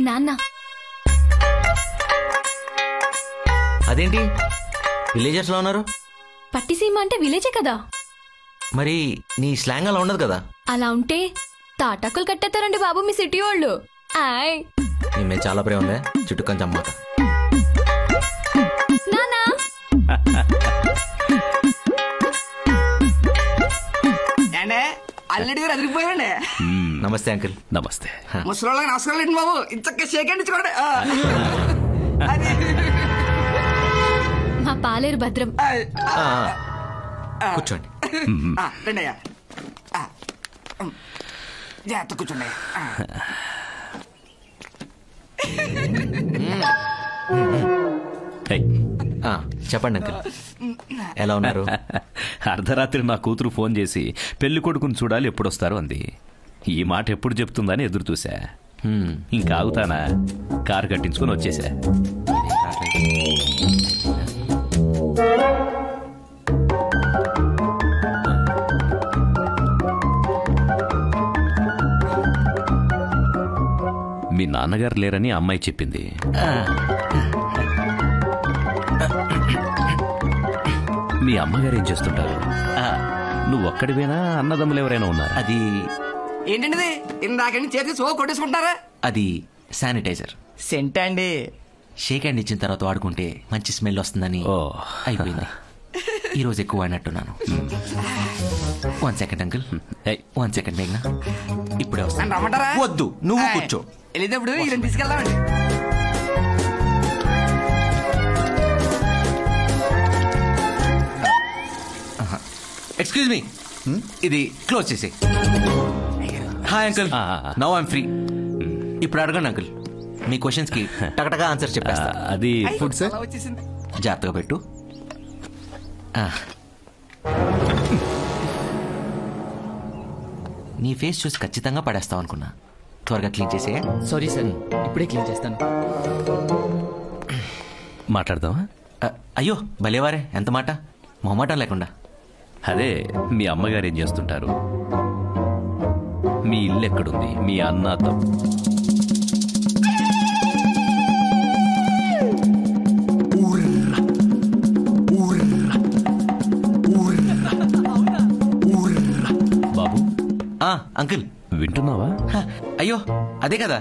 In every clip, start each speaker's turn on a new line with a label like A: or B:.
A: నాన్న.
B: అదేంటి విలేజర్స్ లో ఉన్నారు?
A: పట్టిసీమ అంటే విలేజే కదా.
B: మరి నీ స్లాంగ్ అలా ఉండదు కదా.
A: అలా ఉంటే తాటాకులు కట్టేస్తారండి బాబు మీ సిటీ వాళ్ళు. ఆయ్
B: నీ మీద చాలా ప్రేమ ఉందే, చుట్టూ కొంచెం అమ్మాక.
A: నానా
C: అల్లడి గారు అదిరిపోయారండి.
B: నమస్తే అంకుల్.
D: నమస్తే.
C: ముసలి నమస్కారం లేండి బాబు, ఇంతక్క షేకండి చూడండి.
A: మా పాలేరు భద్రం.
B: కూర్చోండి.
C: రండి అయ్యా, జాగ్రత్త కూర్చోండి.
B: చెప్పండి అంకుల్, ఎలా ఉన్నారు?
D: అర్ధరాత్రి నా కూతురు ఫోన్ చేసి పెళ్లి కొడుకుని చూడాలి ఎప్పుడొస్తారు అంది. ఈ మాట ఎప్పుడు చెప్తుందని ఎదురు చూసా. ఇంకా ఆగుతానా, కారు కట్టించుకుని వచ్చేసా. మీ నాన్నగారు లేరని అమ్మాయి చెప్పింది. మీ అమ్మగారు ఏం చేస్తుంటారు? నువ్వు ఒక్కడివేనా, అన్నదమ్ములు ఎవరైనా ఉన్నారు?
B: అది
C: ఏంటండి ఇందాక చేతి సో కొట్టేసుకుంటారా?
B: అది శానిటైజర్.
C: సెంట్ అండి.
B: షేక్ హ్యాండ్ ఇచ్చిన తర్వాత వాడుకుంటే మంచి స్మెల్ వస్తుందని అయిపోయింది. ఈ రోజు ఎక్కువ వాడినట్టున్నాను. 1 సెకండ్ అంకుల్, 1 సెకండ్ మేఘ్నా, ఇప్పుడే వస్తాను.
C: రమ్మంటారా?
B: వద్దు, నువ్వు కూర్చో.
C: వెళ్ళేటప్పుడు ఈ రెండు తీసుకెళ్దామండి.
B: ఎక్స్క్యూజ్ మీ, ఇది క్లోజ్ చేసి. Hi uncle, now I'm free. ఇప్పుడు అడగండి అంకుల్, మీ క్వశ్చన్స్ కి టకటగా ఆన్సర్ చెప్పేస్తా.
D: అది
B: ఫుడ్ సార్, జాగ్రత్తగా పెట్టు. నీ ఫేస్ చూసి ఖచ్చితంగా పడేస్తావు అనుకున్నా. త్వరగా క్లీన్ చేసే.
E: సారీ సార్, ఇప్పుడే క్లీన్ చేస్తాను.
D: మాట్లాడదామా?
B: అయ్యో భలేవారే, ఎంత మాట, మొహమాటం లేకుండా.
D: అదే, మీ అమ్మగారు ఏం చేస్తుంటారు? మీ ఇల్లు ఎక్కడుంది? మీ అన్న బాబు.
B: అంకుల్
D: వింటున్నావా?
B: అయ్యో అదే కదా,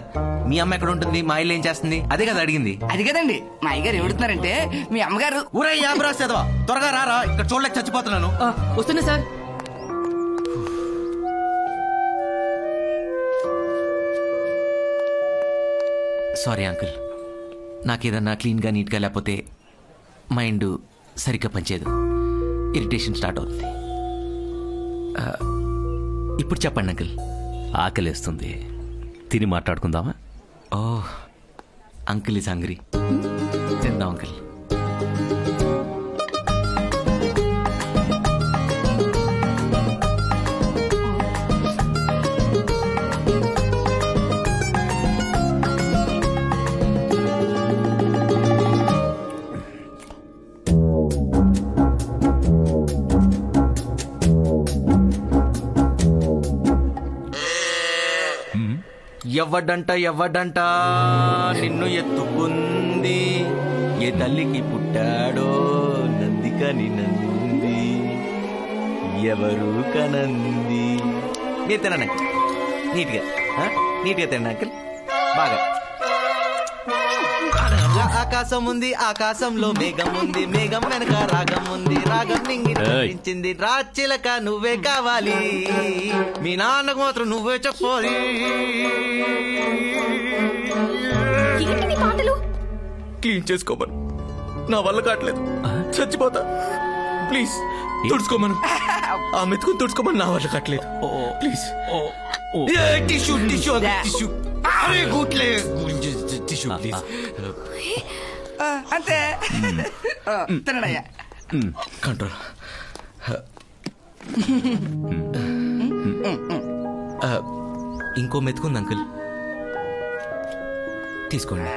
B: మీ అమ్మ ఎక్కడ ఉంటుంది, మా ఇల్లు ఏం చేస్తుంది, అదే కదా అడిగింది.
C: అది కదండి, మా అయ్యగారు ఏడుతున్నారంటే మీ అమ్మగారు.
B: ఊరే యాబ్రాసేదవా, త్వరగా రారా, ఇక్కడ చూడలేక చచ్చిపోతున్నాను.
E: వస్తున్నా సార్.
B: సారీ అంకుల్, నాకేదన్నా క్లీన్గా నీట్గా లేకపోతే మైండ్ సరిగ్గా పనిచేయదు, ఇరిటేషన్ స్టార్ట్ అవుతుంది. ఇప్పుడు చెప్పండి అంకుల్.
D: ఆకలేస్తుంది, తిని మాట్లాడుకుందామా?
B: ఓ అంకుల్ ఈజ్ హంగ్రీ, తిందాం అంకుల్. ఎవడంట నిన్ను ఎత్తుకుంది, ఏ తల్లికి పుట్టాడో నందికని నంది, ఎవరు కనంది. మీరు తినండి నీట్గా, నీట్గా తినండి అంకుల్, బాగా. ఆకాశం ఉంది, ఆకాశంలో మేఘం ఉంది, మేఘం వెనక రాగం ఉంది, రాగం నింగించింది, రాచిలక నువ్వే కావాలి, మీ నాన్నకు మాత్రం నువ్వే చెప్పాలి. క్లీన్ చేసుకోమను, నా వల్ల కావట్లేదు, చచ్చిపోతా, ప్లీజ్ తుడుచుకోమను, ఆ మెతుకుని తుడుచుకోమని, నా వల్ల కావట్లేదు, ప్లీజ్. టిష్యూ టిష్యూ టిష్యూ, అరే గుట్లే టిష్యూ ప్లీజ్.
C: అంతే, తినడయ్యా.
B: కంట్రోల్. ఇంకో మెతుకుంది అంకుల్, తీసుకోండి.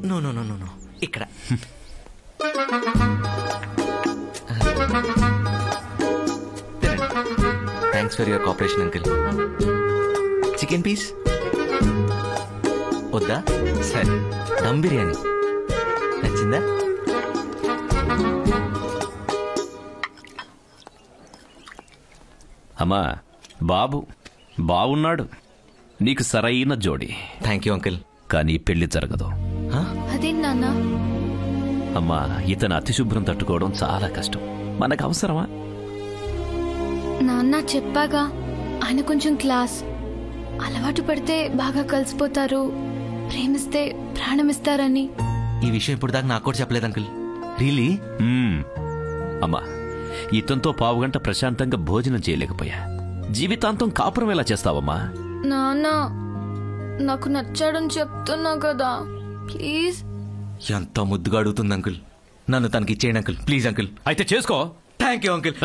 B: No no no no no, ఇక్కడ. Thanks for your cooperation uncle. Chicken piece వద్దా? సరే, దమ్ బిర్యానీ నచ్చిందా?
D: అమ్మా బాబు బాగున్నాడు, నీకు సరైన జోడి.
B: Thank you uncle.
D: కానీ పెళ్లి జరగదు.
A: అదేం నాన్న?
D: అమ్మా ఇతను అతిశుభ్రం తట్టుకోవడం చాలా కష్టం. మనకు అవసరమా?
A: నాన్న చెప్పాగా, ఆయన కొంచెం క్లాస్. అలవాటు పడితే బాగా కలిసిపోతారు, ప్రేమిస్తే ప్రాణమిస్తారని.
B: ఈ విషయం ఇప్పుడు దాకా నాకు కూడా చెప్పలేదు అంకుల్. రియలీ?
D: అమ్మా ఇతనితో పావుగంట ప్రశాంతంగా భోజనం చేయలేకపోయా. జీవితాంతం కాపురం ఎలా చేస్తావమ్మా?
A: నాన్న నాకు నచ్చాడని చెప్తున్నా కదా, ప్లీజ్.
B: ఎంత ముద్దుగా అడుగుతుంది అంకుల్. నన్ను తనకి ఇచ్చేయండి అంకుల్, ప్లీజ్ అంకుల్.
D: అయితే చేసుకో.
B: Thank you uncle.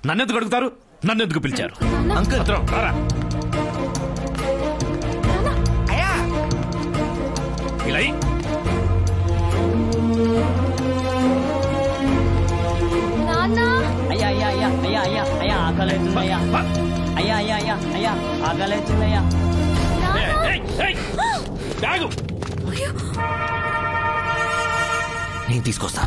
D: నన్నెందుకు అడుగుతారు? నన్నెందుకు పిలిచారు?
B: అంకుల్
D: రారా. ఇలా అయ్యి.
A: నాన్న
F: అయ్యా అయ్యా అయ్యా అయ్యా అయ్యా అయ్యా ఆకలేస్తుందయ్యా. అయ్యా అయ్యా అయ్యా అయ్యా ఆకలేస్తుందయ్యా.
D: బ్యాగు
B: నేను తీసుకొస్తా.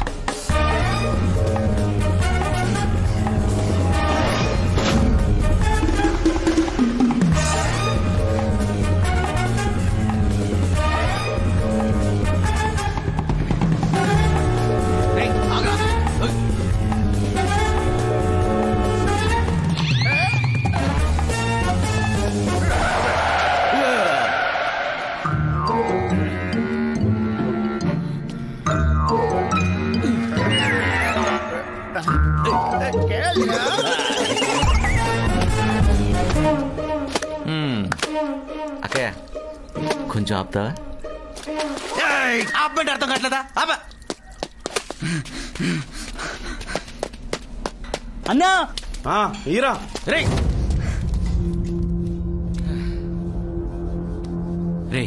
B: అక్కయ్య కొంచెం ఆపుతావా? ఆపమంటే అర్థం కావట్లేదా?
F: అన్నా
G: ఈరా
B: రే రే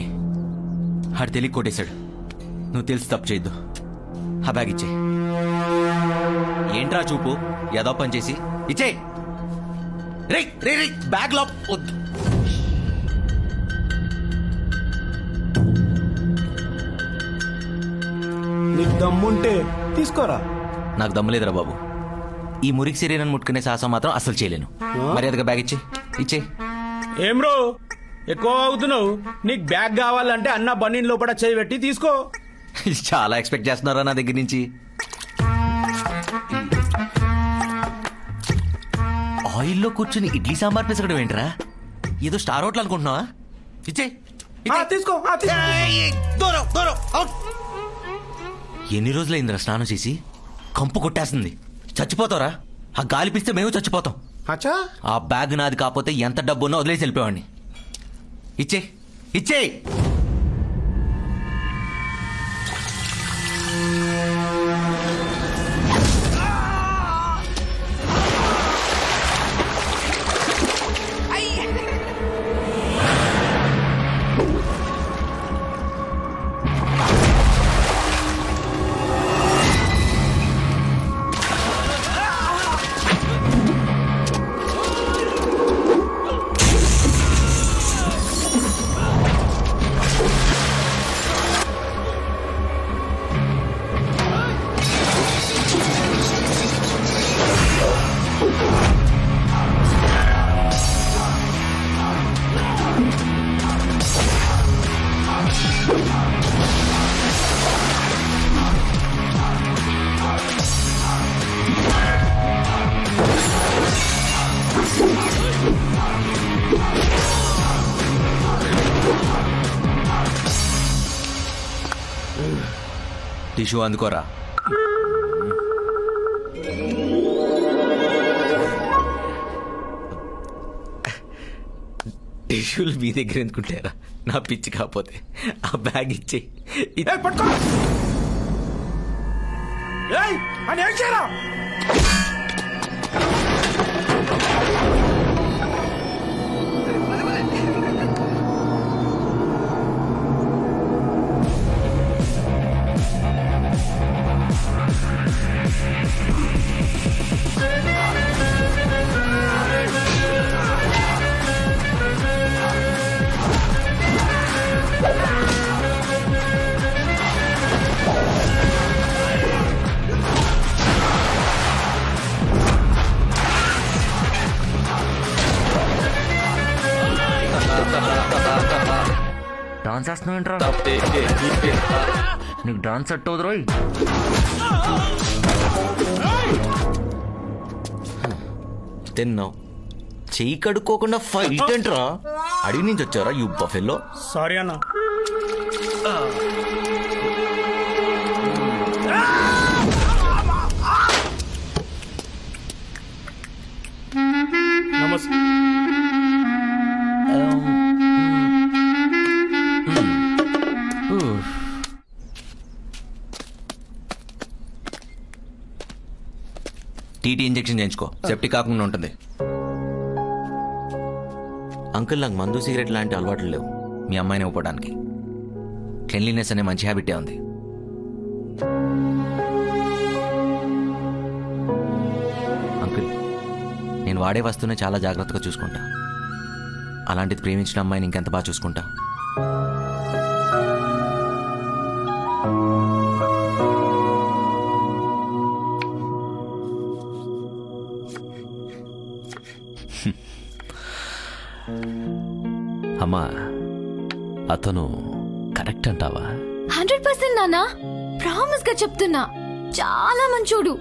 B: ఆడు తెలియ కొట్టేశాడు. నువ్వు తెలిసి తప్పు చేయొద్దు. ఆ బ్యాగ్ ఇచ్చే. ఏంట్రా చూపు ఏదో పని చేసి ఇచ్చే. రే రే రే బ్యాగ్ లో వద్దు.
G: నీకు దమ్ముంటే తీసుకోరా.
B: నాకు దమ్ములేదురా బాబు. ఈ మురికి శరీరాన్ని ముట్టుకునే సాహసం మాత్రం అసలు చేయలేను. మర్యాదగా బ్యాగ్ ఇచ్చే.
G: ఏం రో ఎక్కువ అవుతున్నావు? నీకు బ్యాగ్ కావాలంటే అన్న బన్నీన్ లోపల చేయి పెట్టి తీసుకో.
B: చాలా ఎక్స్పెక్ట్ చేస్తున్నారా నా దగ్గర నుంచి. ఆయిల్లో కూర్చుని ఇడ్లీ సాంబార్ పిసకడం ఏంట్రా? ఏదో స్టార్ హోటల్ అనుకుంటున్నావా? ఇచ్చే
G: తీసుకో.
B: ఎన్ని రోజులైందిరా స్నానం చేసి? కంపు కొట్టేస్తుంది. చచ్చిపోతావురా. ఆ గాలి పిస్తే మేము చచ్చిపోతాం. ఆ బ్యాగ్ నాది కాకపోతే ఎంత డబ్బు ఉన్నా వదిలేసి వెళ్ళిపోవాడిని. ఇచ్చే. టిష్యూ అందుకోరా. టిష్యూలు మీ దగ్గర ఎందుకుంటారా? నా పిచ్చి కాకపోతే ఆ బ్యాగ్ ఇచ్చే.
G: పట్టుకో. ఏం చేయరా?
B: డాన్స్ వేస్తున్నావు ఏంట్రా? నీకు డాన్స్ సెట్ అవుతురా?
H: తిన్నావు చెయ్యి కడుక్కోకుండా ఫైట్ ఏంట్రా? అడిగి నుంచి వచ్చారా యూ బఫెల్లో?
G: సారీ అన్న. నమస్తే.
H: టీటీ ఇంజెక్షన్ చేయించుకో, సెప్టిక్ కాకుండా ఉంటుంది. అంకుల్ నాకు మందు సిగరెట్ లాంటి అలవాట్లు లేవు మీ అమ్మాయిని ఇవ్వడానికి. క్లెన్లీనెస్ అనే మంచి హ్యాబిటే ఉంది. అంకుల్ నేను వాడే వస్తువునే చాలా జాగ్రత్తగా చూసుకుంటా. అలాంటిది ప్రేమించిన అమ్మాయిని ఇంకెంత బాగా చూసుకుంటా.
D: అమ్మా అతను కరెక్ట్ అంటావా?
A: 100% నానా, ప్రామిస్ గా చెప్తున్నా. చాలా మంచోడు.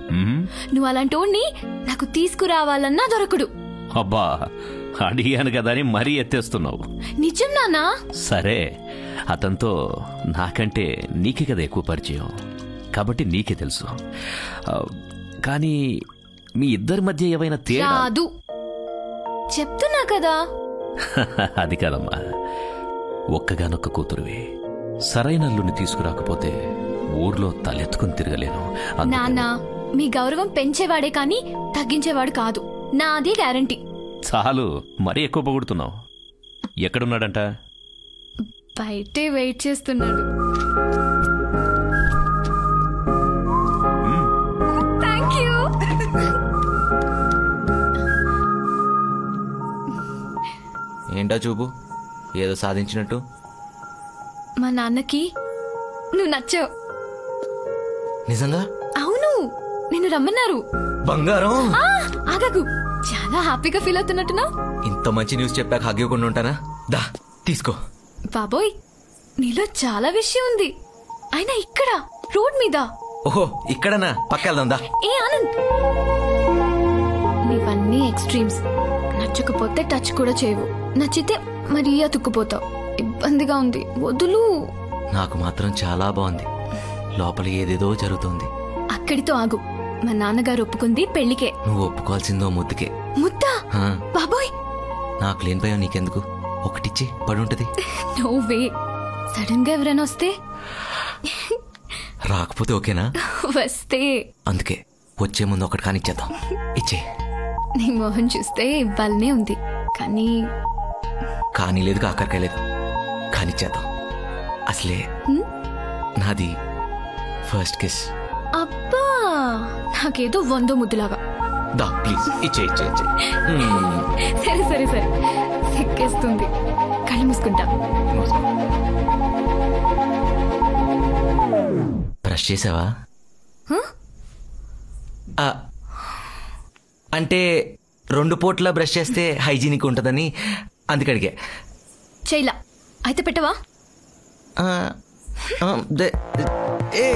A: నువ్వు అలాంటోడిని నాకు తీసుకురావాలన్నా దొరకడు.
D: అబ్బా అడిగాను కదా అని మరీ ఎత్తేస్తున్నావు.
A: నిజం నానా.
D: సరే, అతనితో నాకంటే నీకే కదా ఎక్కువ పరిచయం, కాబట్టి నీకే తెలుసు. కానీ మీ ఇద్దరి మధ్య ఏవైనా తేడా?
A: రాదు, చెప్తున్నా కదా.
D: అది కాదమ్మా, ఒక్కగానొక్క కూతురువి. సరైన అల్లుని తీసుకురాకపోతే ఊర్లో తలెత్తుకుని తిరగలేను.
A: నాన్న, మీ గౌరవం పెంచేవాడే కానీ తగ్గించేవాడు కాదు. నాది గ్యారంటీ.
D: చాలు, మరీ ఎక్కువ పొగుడుతున్నావు. ఎక్కడున్నాడంట?
A: బయటే వెయిట్ చేస్తున్నాడు. Thank you.
H: ఏంటా చూపు, ఏదో సాధించినట్టు?
A: మా నాన్నకి నువ్వు నచ్చావు.
H: నిజంగా?
A: అవును, నిన్ను రమ్మన్నారు.
H: బంగారం.
A: ఆగకు, చాలా హ్యాపీగా ఫీల్ అవుతున్నట్టున్నావు.
H: ఇంత మంచి న్యూస్ చెప్పాక హగ్గివ్వకుండా ఉంటానా? దా తీసుకో.
A: బాబోయ్, నీలో చాలా విషయం ఉంది. అయినా ఇక్కడ రోడ్ మీద.
H: ఓహో, ఇక్కడనా? పక్క వెళ్దాం దా.
A: ఏ ఆనంద్, నీవన్నీ ఎక్స్ట్రీమ్స్. నచ్చకపోతే టచ్ కూడా చేయవు, నచ్చితే మరీ అతుక్కుపోతావు. ఇబ్బందిగా ఉంది, వదులు.
H: నాకు మాత్రం చాలా బాగుంది. లోపల ఏదేదో జరుగుతోంది.
A: అక్కడితో ఆగు. మా నాన్నగారు ఒప్పుకుంది పెళ్లికే.
H: నువ్వు ఒప్పుకోవాల్సిందో ముద్దుకే.
A: ముద్దా?
H: ఆ,
A: బాబోయ్,
H: నాకు లేని భయం నీకెందుకు? ఒకటిచ్చి పడుంటది.
A: No way. సడన్ గా ఎవరైనా వస్తే?
H: రాకపోతే ఓకేనా?
A: వస్తే.
H: అందుకే వచ్చే ముందు ఒకటి కానిచ్చేద్దాం. ఇచ్చే.
A: నీ మొహం చూస్తే ఇవ్వాలనే ఉంది,
H: కానీ లేదు, కాకరకాయ లేదు. కానిచ్చేద్దాం. అసలే నాది ఫస్ట్ కిస్.
A: అబ్బా, నాకేదో 100 ముద్దులాగా.
H: దా ప్లీజ్, ఇచ్చే.
A: సరే సరే సరే, సిక్కేస్తుంది. కళ్ళు మూసుకుంటా.
H: బ్రష్ చేసావా? అంటే 2 పూట్ల బ్రష్ చేస్తే హైజీనిక్ ఉంటుందని అందుకడిగే.
A: చేయలా అయితే పెట్టవా?
H: ఏ